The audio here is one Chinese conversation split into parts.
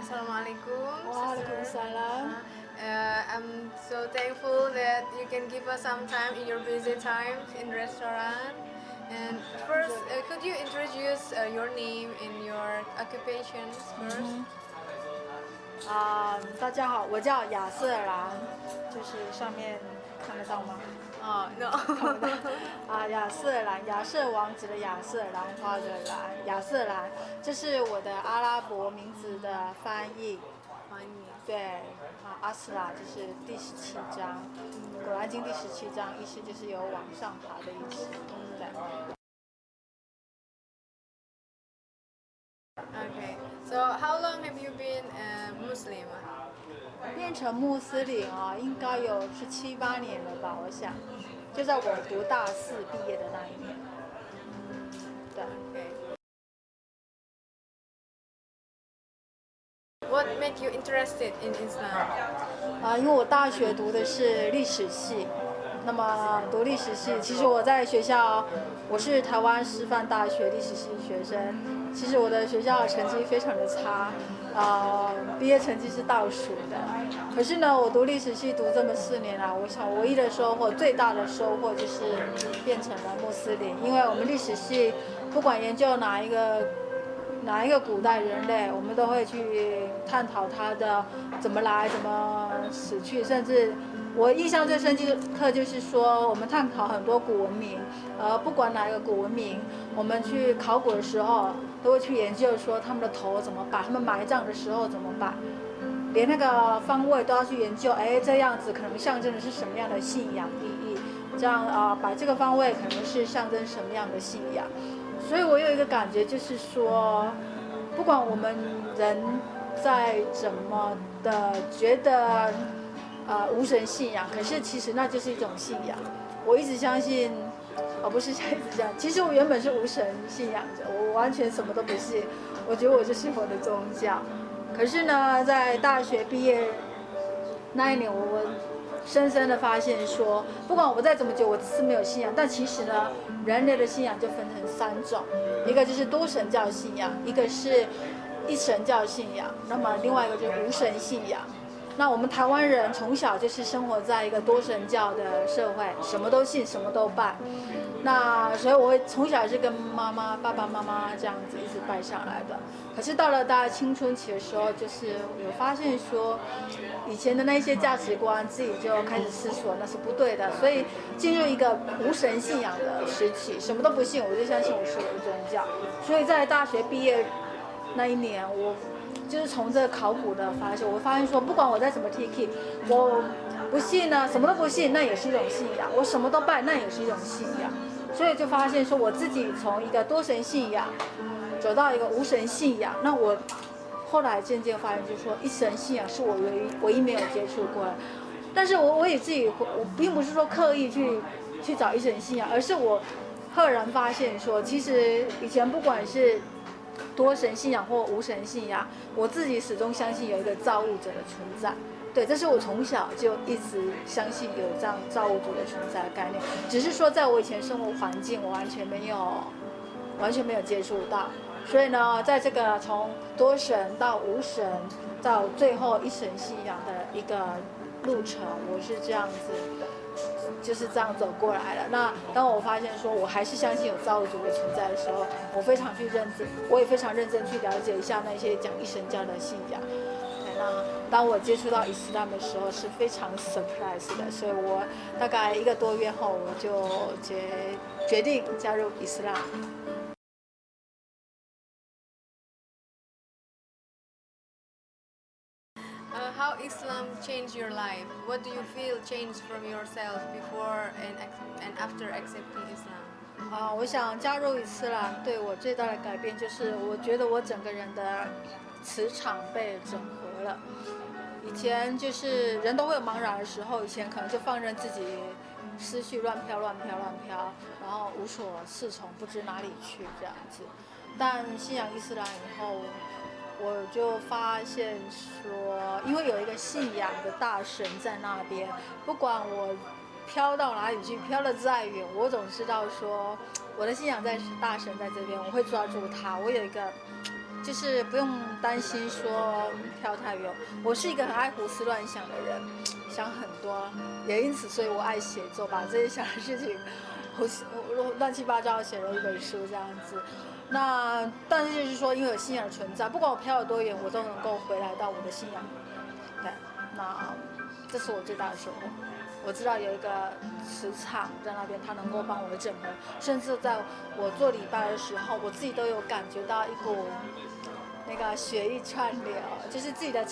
Assalamualaikum. Waalaikumsalam. I'm so thankful that you can give us some time in your busy time in restaurant. And first, could you introduce your name and your occupations first? 大家好，我叫亚瑟兰，就是上面看得到吗？No. 看不到亚瑟兰，亚瑟王子的亚瑟，兰花的兰，亚瑟兰，这是我的阿拉伯名字的翻译。对，阿斯拉就是第17章，《古兰经》第17章，意思就是有往上爬的意思。对。Okay. So how long have you been a Muslim? 变成穆斯林应该有7、8年了吧，我想，就在我读大4毕业的那一年。对。What made you interested in Islam? 因为我大学读的是历史系，那么读历史系，其实我在学校，我是台湾师范大学历史系学生。其实我的学校成绩非常的差，毕业成绩是倒数的。可是呢，我读历史系读这么4年来，我想唯一的收获，最大的收获就是变成了穆斯林。因为我们历史系不管研究哪一个古代人类，我们都会去探讨它的怎么来、怎么死去，甚至我印象最深刻就是说，我们探讨很多古文明，不管哪一个古文明，我们去考古的时候都会去研究说他们的头怎么摆，他们埋葬的时候怎么摆，连那个方位都要去研究，这样子可能象征的是什么样的信仰意义，这样摆这个方位可能是象征什么样的信仰。所以我有一个感觉，就是说，不管我们人在怎么的觉得无神信仰，可是其实那就是一种信仰。我一直相信，不是一直这样。其实我原本是无神信仰者，我完全什么都不信。我觉得我就是我的宗教。可是呢，在大学毕业那一年，我深深的发现说，不管我再怎么久，我是没有信仰。但其实呢，人类的信仰就分成3种，一个就是多神教信仰，一个是一神教信仰，那么另外一个就是无神信仰。那我们台湾人从小就是生活在一个多神教的社会，什么都信，什么都拜。那所以我会从小是跟爸爸妈妈这样子一直拜上来的。可是到了大概青春期的时候，就是有发现说，以前的那些价值观自己就开始思索，那是不对的。所以进入一个无神信仰的时期，什么都不信，我就相信我是我的宗教。所以在大学毕业那一年，我就是从这个考古的发现，我发现说，不管我再怎么 T.K， 我不信呢，什么都不信，那也是一种信仰；我什么都拜，那也是一种信仰。所以就发现说，我自己从一个多神信仰走到一个无神信仰。那我后来渐渐发现，就是说，一神信仰是我唯一没有接触过的。但是我也自己，我并不是说刻意去找一神信仰，而是我赫然发现说，其实以前不管是多神信仰或无神信仰，我自己始终相信有一个造物者的存在。对，这是我从小就一直相信有这样造物主的存在的概念。只是说，在我以前生活环境，我完全没有接触到。所以呢，在这个从多神到无神，到最后一神信仰的一个路程，我是这样子。就是这样走过来了。那当我发现说我还是相信有造物主的存在的时候，我也非常认真去了解一下那些讲一神教的信仰。那当我接触到伊斯兰的时候，是非常 surprise 的。所以我大概1个多月后，我就决定加入伊斯兰。How Islam changed your life? What do you feel changed from yourself before and after accepting Islam? 我想加入伊斯兰对我最大的改变就是，我觉得我整个人的磁场被整合了。以前就是人都会有茫然的时候，以前可能就放任自己思绪乱飘，然后无所适从，不知哪里去这样子。但信仰伊斯兰以后，我就发现说，因为有一个信仰的大神在那边，不管我飘到哪里去，飘得再远，我总知道说，我的信仰大神在这边，我会抓住他。我有一个就是不用担心说跳太远。我是一个很爱胡思乱想的人，想很多，也因此所以我爱写作，把这些想的事情乱七八糟写了一本书这样子。那但是就是说，因为有信仰的存在，不管我飘有多远，我都能够回来到我的信仰。对，那这是我最大的收获。我知道有一个磁场在那边，它能够帮我整合，甚至在我做礼拜的时候，我自己都有感觉到一股那个血液串流，就是自己的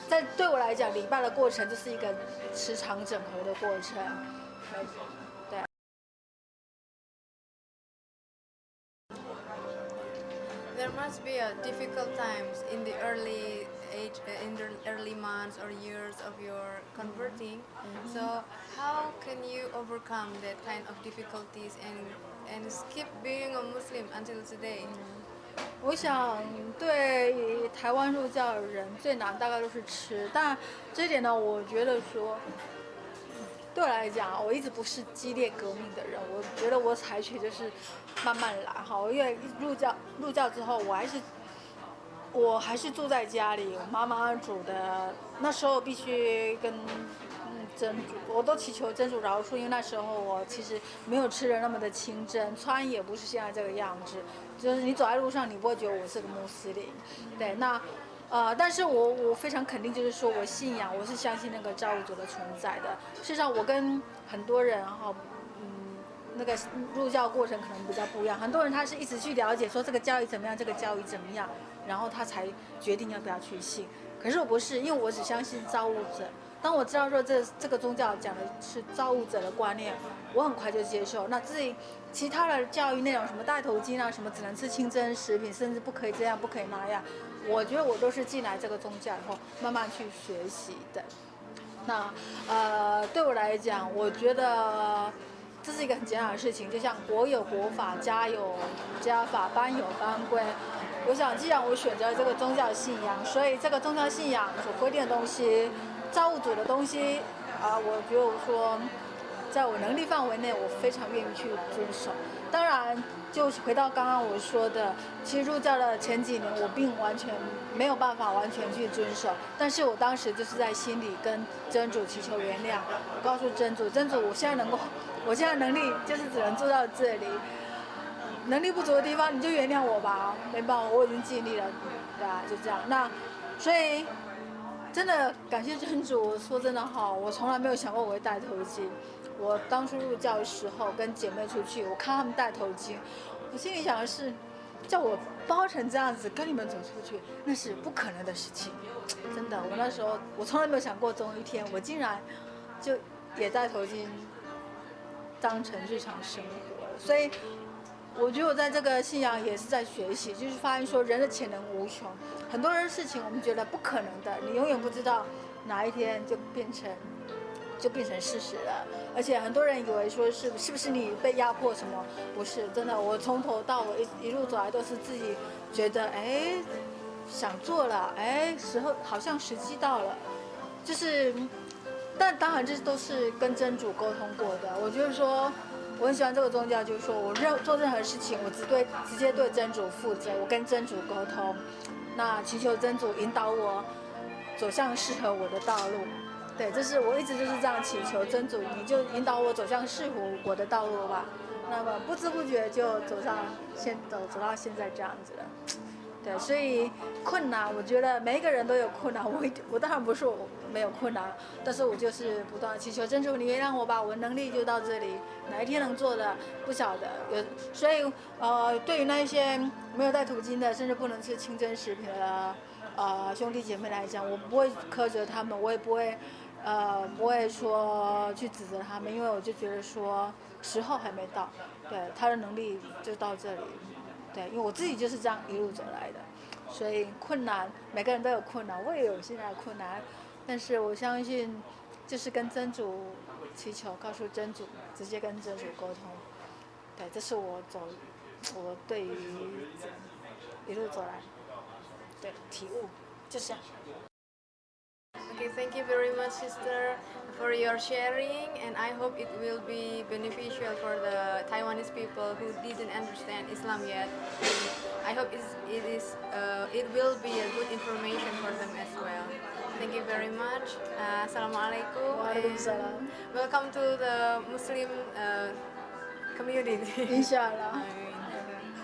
在对我来讲，礼拜的过程就是一个磁场整合的过程。对。There must be difficult times in the early age, in the early months or years of your converting. So how can you overcome that kind of difficulties and keep being a Muslim until today? 我想对台湾入教的人最难大概都是吃，但这一点呢，我觉得说，对我来讲，我一直不是激烈革命的人，我觉得我采取就是慢慢来哈。因为入教之后，我还是住在家里，我妈妈煮的，那时候必须跟真主，我都祈求真主饶恕，因为那时候我其实没有吃的那么的清真，穿也不是现在这个样子，就是你走在路上，你不会觉得我是个穆斯林，对，那但是我非常肯定，就是说我信仰，我是相信那个造物主的存在的。事实上，我跟很多人哈，那个入教过程可能比较不一样，很多人他是一直去了解说这个教义怎么样，这个教义怎么样，然后他才决定要不要去信。可是我不是，因为我只相信造物者。当我知道说这个宗教讲的是造物者的观念，我很快就接受。那至于其他的教育内容，什么戴头巾啊，什么只能吃清真食品，甚至不可以这样，不可以那样，我觉得我都是进来这个宗教以后慢慢去学习的。那对我来讲，我觉得这是一个很简单的事情，就像国有国法，家有家法，班有班规。我想，既然我选择了这个宗教信仰，所以这个宗教信仰所规定的东西，造物主的东西我觉得说，在我能力范围内，我非常愿意去遵守。当然，就回到刚刚我说的，其实入教的前几年，我并完全没有办法完全去遵守，但是我当时就是在心里跟真主祈求原谅，我告诉真主，我现在能力就是只能做到这里。能力不足的地方，你就原谅我吧，没办法，我已经尽力了，对吧？就这样。那所以真的感谢真主，说真的哈，我从来没有想过我会戴头巾。我当初入教的时候，跟姐妹出去，我看他们戴头巾，我心里想的是，叫我包成这样子跟你们走出去，那是不可能的事情。真的，我那时候我从来没有想过，总有一天我竟然就也戴头巾，当成日常生活了。所以我觉得我在这个信仰也是在学习，就是发现说人的潜能无穷，很多人事情我们觉得不可能的，你永远不知道哪一天就变成事实了。而且很多人以为说是不是你被压迫什么？不是，真的，我从头到尾一路走来都是自己觉得想做了，好像时机到了，就是，但当然这都是跟真主沟通过的。我觉得说。我很喜欢这个宗教，就是说我做任何事情，我直接对真主负责，我跟真主沟通，那祈求真主引导我走向适合我的道路。对，这是我一直就是这样祈求真主，你就引导我走向适合我的道路吧。那么不知不觉就走到现在这样子了。对，所以困难，我觉得每一个人都有困难。我当然不是我没有困难，但是我就是不断祈求真主，你原谅我吧，我的能力就到这里，哪一天能做的不晓得。所以对于那一些没有戴头巾的，甚至不能吃清真食品的兄弟姐妹来讲，我不会苛责他们，我也不会说去指责他们，因为我就觉得说时候还没到，对，他的能力就到这里。对，因为我自己就是这样一路走来的，所以困难每个人都有困难，我也有现在的困难，但是我相信就是跟真主祈求，告诉真主，直接跟真主沟通。对，这是我对于一路走来的体悟，就这样。Okay, thank you very much, sister, for your sharing, and I hope it will be beneficial for the Taiwanese people who didn't understand Islam yet. And I hope it will be a good information for them as well. Thank you very much. Assalamualaikum. Waalaikumsalam. And welcome to the Muslim community. Inshallah.